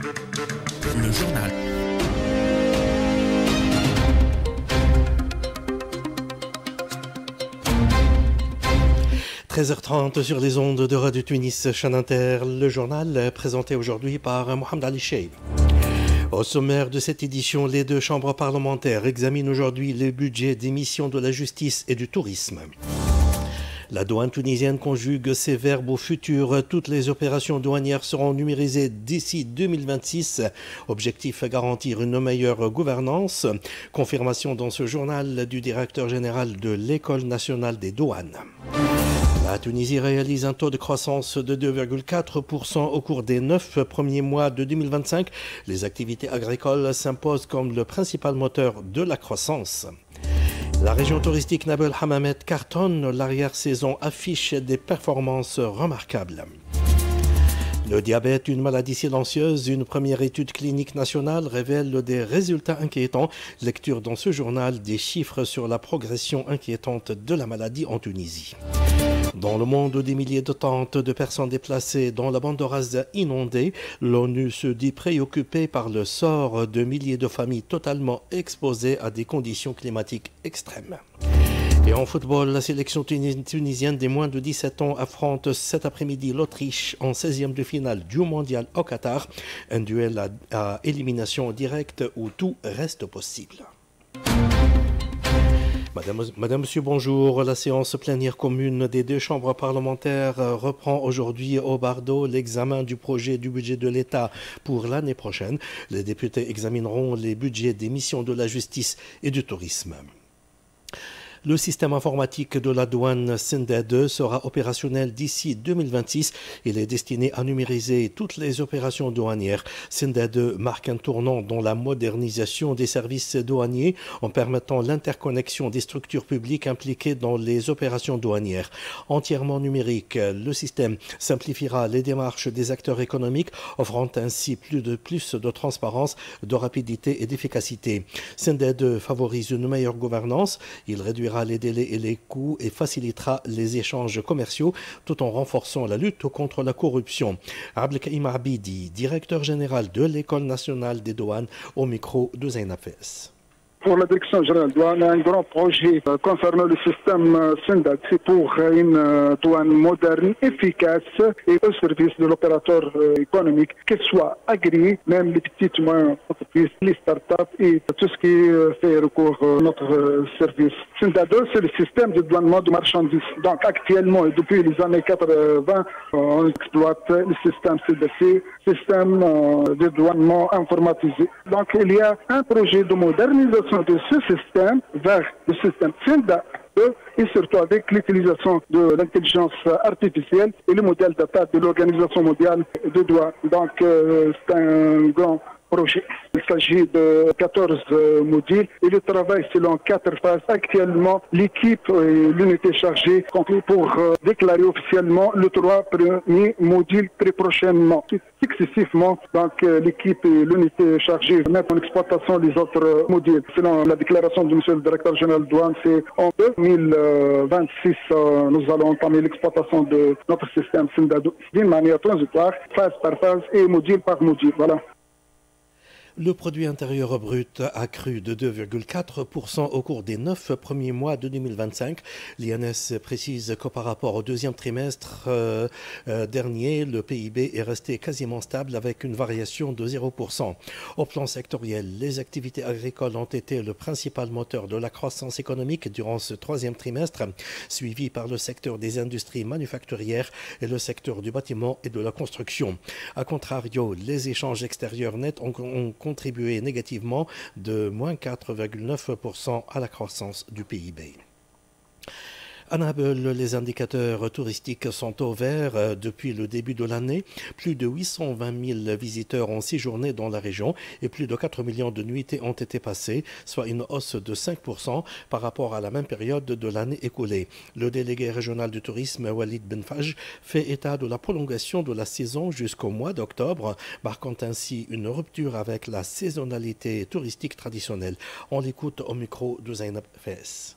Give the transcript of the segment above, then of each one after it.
Le journal. « 13h30 sur les ondes de Radio Tunis, chaîne Inter, le journal présenté aujourd'hui par Mohamed Ali Cheib. Au sommaire de cette édition, les deux chambres parlementaires examinent aujourd'hui les budgets des missions de la justice et du tourisme. La douane tunisienne conjugue ses verbes au futur. Toutes les opérations douanières seront numérisées d'ici 2026. Objectif garantir une meilleure gouvernance. Confirmation dans ce journal du directeur général de l'École nationale des douanes. La Tunisie réalise un taux de croissance de 2,4% au cours des 9 premiers mois de 2025. Les activités agricoles s'imposent comme le principal moteur de la croissance. La région touristique Nabel Hamamet cartonne. L'arrière-saison affiche des performances remarquables. Le diabète, une maladie silencieuse, une première étude clinique nationale révèle des résultats inquiétants. Lecture dans ce journal des chiffres sur la progression inquiétante de la maladie en Tunisie. Dans le monde, des milliers de tentes de personnes déplacées dans la bande de Gaza inondée, l'ONU se dit préoccupée par le sort de milliers de familles totalement exposées à des conditions climatiques extrêmes. Et en football, la sélection tunisienne des moins de 17 ans affronte cet après-midi l'Autriche en 16e de finale du mondial au Qatar. Un duel à élimination directe où tout reste possible. Madame, Monsieur, bonjour. La séance plénière commune des deux chambres parlementaires reprend aujourd'hui au Bardo l'examen du projet du budget de l'État pour l'année prochaine. Les députés examineront les budgets des missions de la justice et du tourisme. Le système informatique de la douane Sinda 2 sera opérationnel d'ici 2026. Il est destiné à numériser toutes les opérations douanières. Sinda 2 marque un tournant dans la modernisation des services douaniers en permettant l'interconnexion des structures publiques impliquées dans les opérations douanières. Entièrement numérique, le système simplifiera les démarches des acteurs économiques, offrant ainsi plus de transparence, de rapidité et d'efficacité. Sinda 2 favorise une meilleure gouvernance. Il réduira les délais et les coûts et facilitera les échanges commerciaux tout en renforçant la lutte contre la corruption. Abdelkaïm Abidi, directeur général de l'École nationale des douanes, au micro de Zainab Fès. Pour la direction générale douane, un grand projet concernant le système Sinda. C'est pour une douane moderne, efficace et au service de l'opérateur économique, qu'il soit agréé, même les petites moyennes entreprises, les startups et tout ce qui fait recours à notre service. Sinda 2, c'est le système de douanement de marchandises. Donc actuellement, depuis les années 80, on exploite le système CDC, système de douanement informatisé. Donc il y a un projet de modernisation de ce système vers le système Sinda 2 et surtout avec l'utilisation de l'intelligence artificielle et le modèle d'attaque de l'Organisation mondiale de douane. Donc c'est un grand projet. Il s'agit de 14 modules et le travail selon 4 phases. Actuellement, l'équipe et l'unité chargée concluent pour déclarer officiellement les 3 premiers modules très prochainement. Successivement, donc l'équipe et l'unité chargée mettent en exploitation les autres modules. Selon la déclaration du monsieur le directeur général de douane, c'est en 2026 nous allons entamer l'exploitation de notre système Sinda 2 d'une manière transitoire, phase par phase et module par module. Voilà. Le produit intérieur brut a cru de 2,4% au cours des 9 premiers mois de 2025. L'INS précise que par rapport au deuxième trimestre dernier, le PIB est resté quasiment stable avec une variation de 0%. Au plan sectoriel, les activités agricoles ont été le principal moteur de la croissance économique durant ce troisième trimestre, suivi par le secteur des industries manufacturières et le secteur du bâtiment et de la construction. A contrario, les échanges extérieurs nets ont contribué négativement de moins 4,9% à la croissance du PIB. À Nabel, les indicateurs touristiques sont au vert depuis le début de l'année. Plus de 820 000 visiteurs ont séjourné dans la région et plus de 4 millions de nuitées ont été passées, soit une hausse de 5% par rapport à la même période de l'année écoulée. Le délégué régional du tourisme, Walid Benfaj, fait état de la prolongation de la saison jusqu'au mois d'octobre, marquant ainsi une rupture avec la saisonnalité touristique traditionnelle. On l'écoute au micro de Zainab Fès.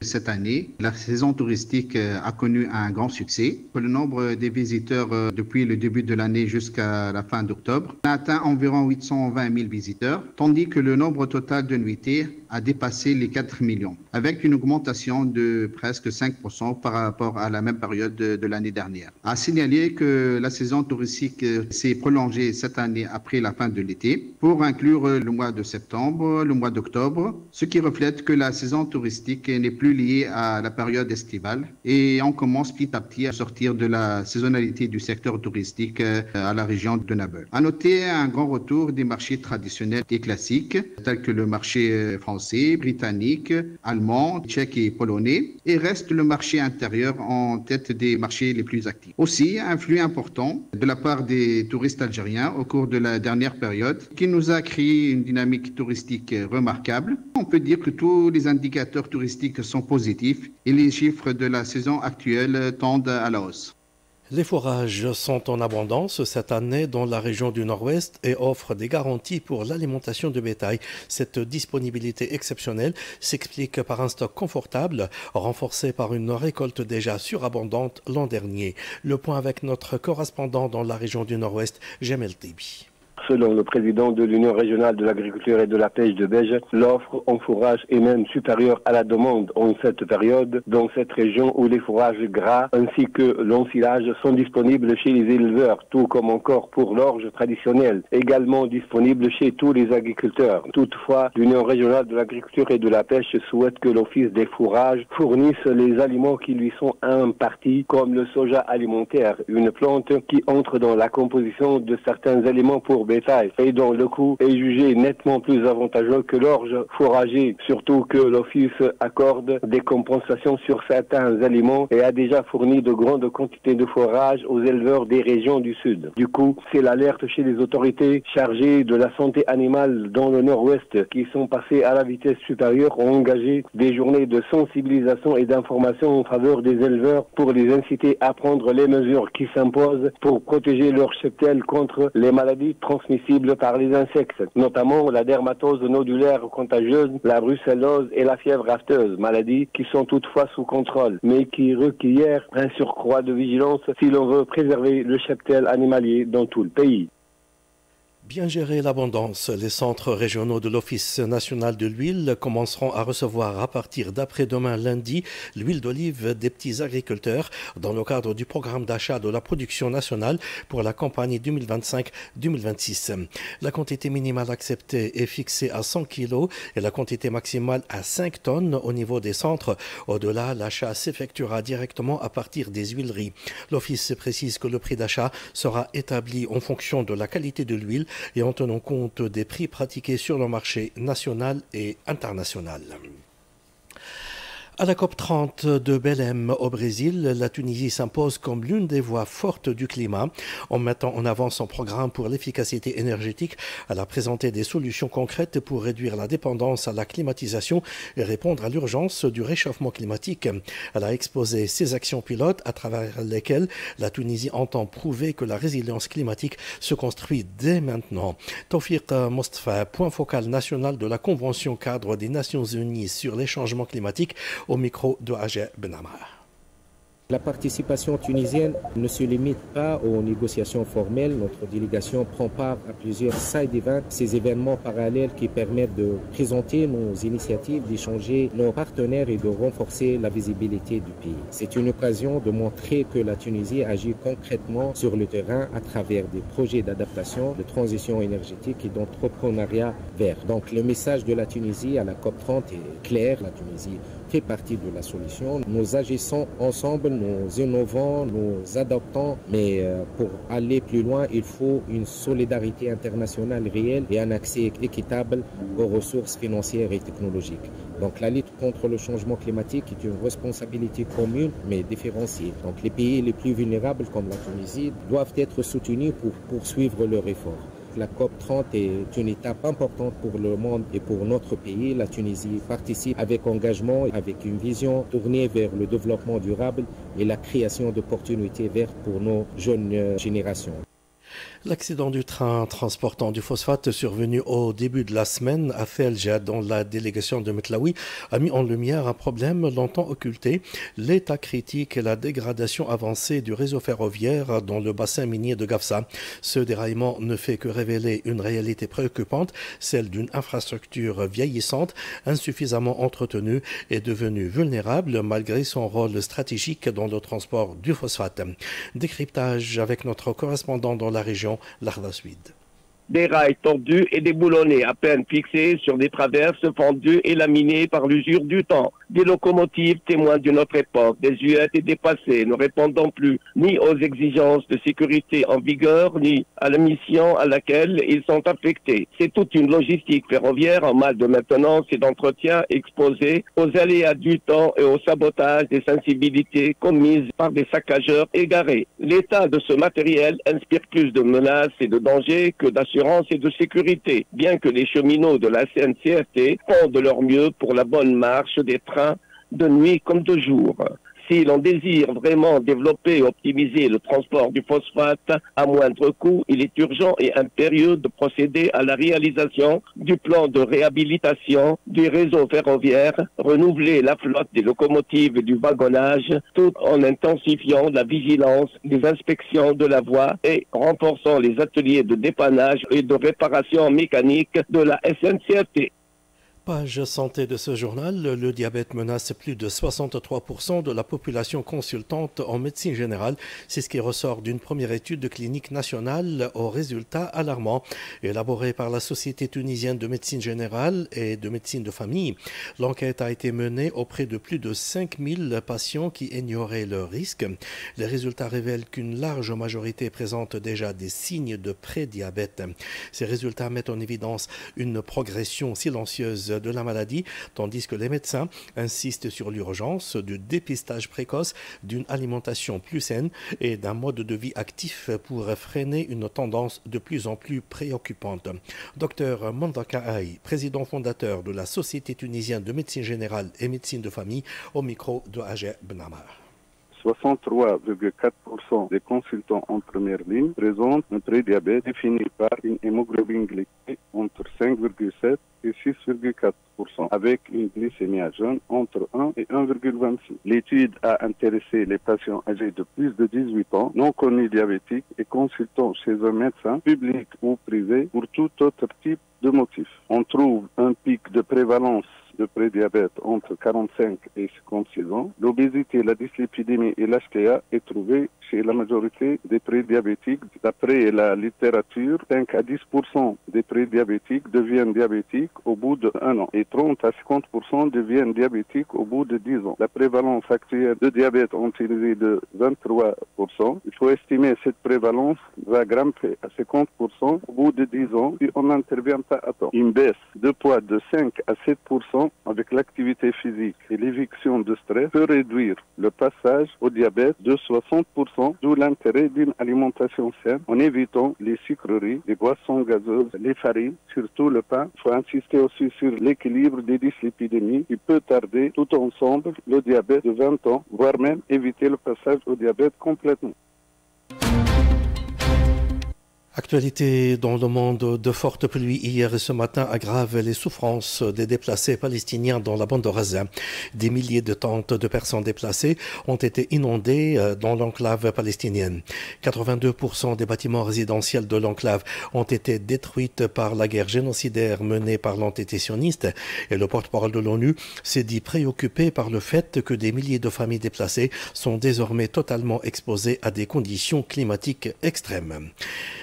Cette année, la saison touristique a connu un grand succès. Le nombre des visiteurs depuis le début de l'année jusqu'à la fin d'octobre a atteint environ 820 000 visiteurs, tandis que le nombre total de nuitées a dépassé les 4 millions, avec une augmentation de presque 5% par rapport à la même période de l'année dernière. À signaler que la saison touristique s'est prolongée cette année après la fin de l'été pour inclure le mois de septembre, le mois d'octobre, ce qui reflète que la saison touristique n'est plus liée à la période estivale et on commence petit à petit à sortir de la saisonnalité du secteur touristique à la région de Nabeul. À noter un grand retour des marchés traditionnels et classiques tels que le marché français, britannique, allemand, tchèque et polonais et reste le marché intérieur en tête des marchés les plus actifs. Aussi, un flux important de la part des touristes algériens au cours de la dernière période qui nous a créé une dynamique touristique remarquable. On peut dire que tous les indicateurs touristiques sont positifs et les chiffres de la saison actuelle tendent à la hausse. Les fourrages sont en abondance cette année dans la région du Nord-Ouest et offrent des garanties pour l'alimentation de bétail. Cette disponibilité exceptionnelle s'explique par un stock confortable, renforcé par une récolte déjà surabondante l'an dernier. Le point avec notre correspondant dans la région du Nord-Ouest, Jamel Tibi. Selon le président de l'Union régionale de l'agriculture et de la pêche de Bége, l'offre en fourrage est même supérieure à la demande en cette période dans cette région où les fourrages gras ainsi que l'ensilage sont disponibles chez les éleveurs, tout comme encore pour l'orge traditionnelle, également disponible chez tous les agriculteurs. Toutefois, l'Union régionale de l'agriculture et de la pêche souhaite que l'Office des fourrages fournisse les aliments qui lui sont impartis, comme le soja alimentaire, une plante qui entre dans la composition de certains aliments pour bétail et dont le coût est jugé nettement plus avantageux que l'orge fourragée, surtout que l'Office accorde des compensations sur certains aliments et a déjà fourni de grandes quantités de fourrage aux éleveurs des régions du Sud. Du coup, c'est l'alerte chez les autorités chargées de la santé animale dans le Nord-Ouest qui sont passées à la vitesse supérieure, ont engagé des journées de sensibilisation et d'information en faveur des éleveurs pour les inciter à prendre les mesures qui s'imposent pour protéger leurs cheptels contre les maladies transmissibles par les insectes, notamment la dermatose nodulaire contagieuse, la brucellose et la fièvre afteuse, maladies qui sont toutefois sous contrôle, mais qui requièrent un surcroît de vigilance si l'on veut préserver le cheptel animalier dans tout le pays. Bien gérer l'abondance, les centres régionaux de l'Office national de l'huile commenceront à recevoir à partir d'après-demain lundi l'huile d'olive des petits agriculteurs dans le cadre du programme d'achat de la production nationale pour la campagne 2025-2026. La quantité minimale acceptée est fixée à 100 kg et la quantité maximale à 5 tonnes au niveau des centres. Au-delà, l'achat s'effectuera directement à partir des huileries. L'Office précise que le prix d'achat sera établi en fonction de la qualité de l'huile et en tenant compte des prix pratiqués sur le marché national et international. À la COP30 de Belém au Brésil, la Tunisie s'impose comme l'une des voix fortes du climat. En mettant en avant son programme pour l'efficacité énergétique, elle a présenté des solutions concrètes pour réduire la dépendance à la climatisation et répondre à l'urgence du réchauffement climatique. Elle a exposé ses actions pilotes à travers lesquelles la Tunisie entend prouver que la résilience climatique se construit dès maintenant. Tawfiq Mustafa, point focal national de la Convention cadre des Nations Unies sur les changements climatiques, au micro de Ajay Benama. La participation tunisienne ne se limite pas aux négociations formelles. Notre délégation prend part à plusieurs side events, ces événements parallèles qui permettent de présenter nos initiatives, d'échanger nos partenaires et de renforcer la visibilité du pays. C'est une occasion de montrer que la Tunisie agit concrètement sur le terrain à travers des projets d'adaptation, de transition énergétique et d'entrepreneuriat vert. Donc le message de la Tunisie à la COP30 est clair. La Tunisie fait partie de la solution. Nous agissons ensemble, nous innovons, nous adaptons, mais pour aller plus loin, il faut une solidarité internationale réelle et un accès équitable aux ressources financières et technologiques. Donc la lutte contre le changement climatique est une responsabilité commune mais différenciée. Donc les pays les plus vulnérables comme la Tunisie doivent être soutenus pour poursuivre leur effort. La COP30 est une étape importante pour le monde et pour notre pays. La Tunisie participe avec engagement, avec une vision tournée vers le développement durable et la création d'opportunités vertes pour nos jeunes générations. L'accident du train transportant du phosphate survenu au début de la semaine à Felja, dans la délégation de Metlaoui, a mis en lumière un problème longtemps occulté, l'état critique et la dégradation avancée du réseau ferroviaire dans le bassin minier de Gafsa. Ce déraillement ne fait que révéler une réalité préoccupante, celle d'une infrastructure vieillissante, insuffisamment entretenue et devenue vulnérable malgré son rôle stratégique dans le transport du phosphate. Décryptage avec notre correspondant dans la région, Lahda Suid. Des rails tordus et déboulonnés, à peine fixés sur des traverses fendues et laminées par l'usure du temps. Des locomotives témoins d'une autre époque, désuètes et dépassées, ne répondant plus ni aux exigences de sécurité en vigueur, ni à la mission à laquelle ils sont affectés. C'est toute une logistique ferroviaire en mal de maintenance et d'entretien exposée aux aléas du temps et au sabotage des sensibilités commises par des saccageurs égarés. L'état de ce matériel inspire plus de menaces et de dangers que d'assurance et de sécurité, bien que les cheminots de la CNCRT font de leur mieux pour la bonne marche des trains de nuit comme de jour. Si l'on désire vraiment développer et optimiser le transport du phosphate à moindre coût, il est urgent et impérieux de procéder à la réalisation du plan de réhabilitation du réseau ferroviaire, renouveler la flotte des locomotives et du wagonnage, tout en intensifiant la vigilance des inspections de la voie et renforçant les ateliers de dépannage et de réparation mécanique de la SNCRT. Page santé de ce journal, le diabète menace plus de 63% de la population consultante en médecine générale. C'est ce qui ressort d'une première étude clinique nationale aux résultats alarmants, élaborée par la Société tunisienne de médecine générale et de médecine de famille. L'enquête a été menée auprès de plus de 5000 patients qui ignoraient leurs risques. Les résultats révèlent qu'une large majorité présente déjà des signes de prédiabète. Ces résultats mettent en évidence une progression silencieuse de la maladie, tandis que les médecins insistent sur l'urgence du dépistage précoce, d'une alimentation plus saine et d'un mode de vie actif pour freiner une tendance de plus en plus préoccupante. Dr Mandaka Aï, président fondateur de la Société tunisienne de médecine générale et médecine de famille, au micro de Hajer Benamar. 63,4% des consultants en première ligne présentent un prédiabète défini par une hémoglobine glycée entre 5,7 et 6,4%, avec une glycémie à jeun entre 1 et 1,26. L'étude a intéressé les patients âgés de plus de 18 ans, non connus diabétiques et consultant chez un médecin, public ou privé, pour tout autre type de motif. On trouve un pic de prévalence de prédiabète entre 45 et 56 ans. L'obésité, la dyslipidémie et l'HTA est trouvée chez la majorité des prédiabétiques. D'après la littérature, 5 à 10% des prédiabétiques deviennent diabétiques au bout d'1 an et 30 à 50% deviennent diabétiques au bout de 10 ans. La prévalence actuelle de diabète en Tunisie est de 23%. Il faut estimer cette prévalence va grimper à 50% au bout de 10 ans si on n'intervient pas à temps. Une baisse de poids de 5 à 7% avec l'activité physique et l'éviction de stress peut réduire le passage au diabète de 60%, d'où l'intérêt d'une alimentation saine en évitant les sucreries, les boissons gazeuses, les farines, surtout le pain. Il faut insister aussi sur l'équilibre des dyslipidémies qui peut tarder tout ensemble le diabète de 20 ans, voire même éviter le passage au diabète complètement. Actualité dans le monde, de fortes pluies hier et ce matin aggravent les souffrances des déplacés palestiniens dans la bande de Gaza. Des milliers de tentes de personnes déplacées ont été inondées dans l'enclave palestinienne. 82% des bâtiments résidentiels de l'enclave ont été détruits par la guerre génocidaire menée par l'entité sioniste et le porte-parole de l'ONU s'est dit préoccupé par le fait que des milliers de familles déplacées sont désormais totalement exposées à des conditions climatiques extrêmes.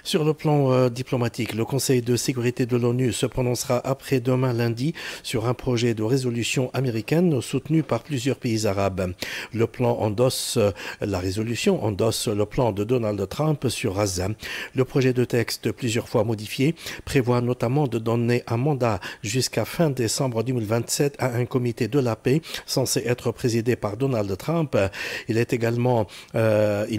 Sur le plan diplomatique, le Conseil de sécurité de l'ONU se prononcera après-demain lundi sur un projet de résolution américaine soutenu par plusieurs pays arabes. La résolution endosse le plan de Donald Trump sur Gaza. Le projet de texte, plusieurs fois modifié, prévoit notamment de donner un mandat jusqu'à fin décembre 2027 à un comité de la paix censé être présidé par Donald Trump. Il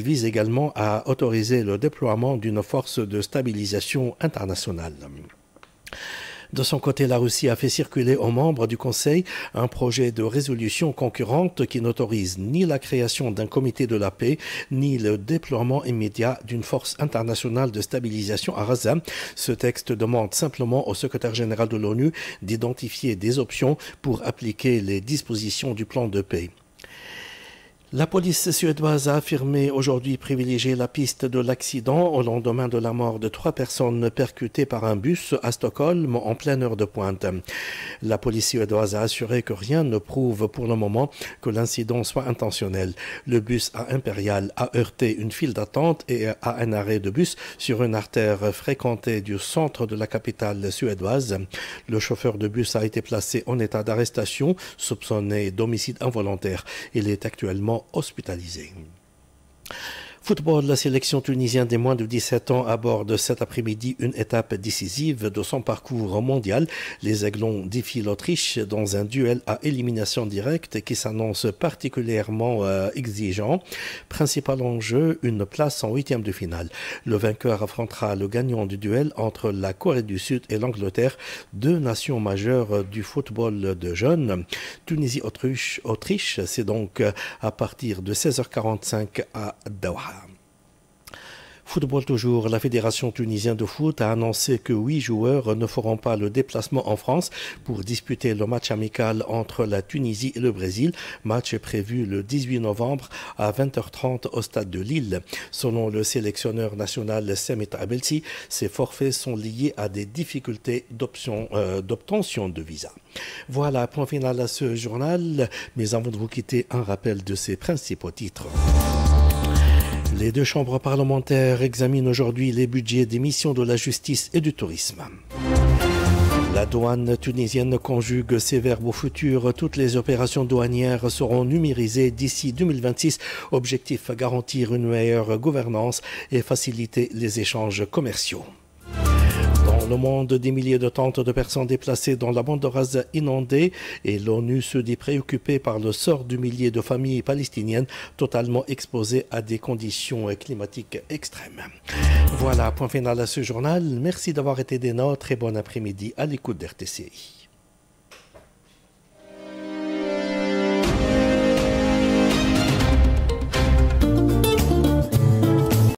vise également à autoriser le déploiement d'une force de stabilisation internationale. De son côté, la Russie a fait circuler aux membres du Conseil un projet de résolution concurrente qui n'autorise ni la création d'un comité de la paix, ni le déploiement immédiat d'une force internationale de stabilisation à Gaza. Ce texte demande simplement au secrétaire général de l'ONU d'identifier des options pour appliquer les dispositions du plan de paix. La police suédoise a affirmé aujourd'hui privilégier la piste de l'accident au lendemain de la mort de 3 personnes percutées par un bus à Stockholm en pleine heure de pointe. La police suédoise a assuré que rien ne prouve pour le moment que l'incident soit intentionnel. Le bus à Impérial a heurté une file d'attente et à un arrêt de bus sur une artère fréquentée du centre de la capitale suédoise. Le chauffeur de bus a été placé en état d'arrestation, soupçonné d'homicide involontaire. Il est actuellement hospitalisé. Football, la sélection tunisienne des moins de 17 ans aborde cet après-midi une étape décisive de son parcours mondial. Les Aiglons défient l'Autriche dans un duel à élimination directe qui s'annonce particulièrement exigeant. Principal enjeu, une place en 8e de finale. Le vainqueur affrontera le gagnant du duel entre la Corée du Sud et l'Angleterre, 2 nations majeures du football de jeunes. Tunisie-Autriche, c'est donc à partir de 16h45 à Doha. Football toujours, la Fédération tunisienne de foot a annoncé que 8 joueurs ne feront pas le déplacement en France pour disputer le match amical entre la Tunisie et le Brésil. Match est prévu le 18 novembre à 20h30 au stade de Lille. Selon le sélectionneur national Semit Abelsi, ces forfaits sont liés à des difficultés d'obtention de visa. Voilà, point final à ce journal. Mais avant de vous quitter, un rappel de ses principaux titres. Les 2 chambres parlementaires examinent aujourd'hui les budgets des missions de la justice et du tourisme. La douane tunisienne conjugue ses verbes au futur. Toutes les opérations douanières seront numérisées d'ici 2026. Objectif, garantir une meilleure gouvernance et faciliter les échanges commerciaux. Dans le monde, des milliers de tentes de personnes déplacées dans la bande de Gaza inondée et l'ONU se dit préoccupée par le sort du millier de familles palestiniennes totalement exposées à des conditions climatiques extrêmes. Voilà, point final à ce journal. Merci d'avoir été des nôtres et bon après-midi à l'écoute d'RTCI.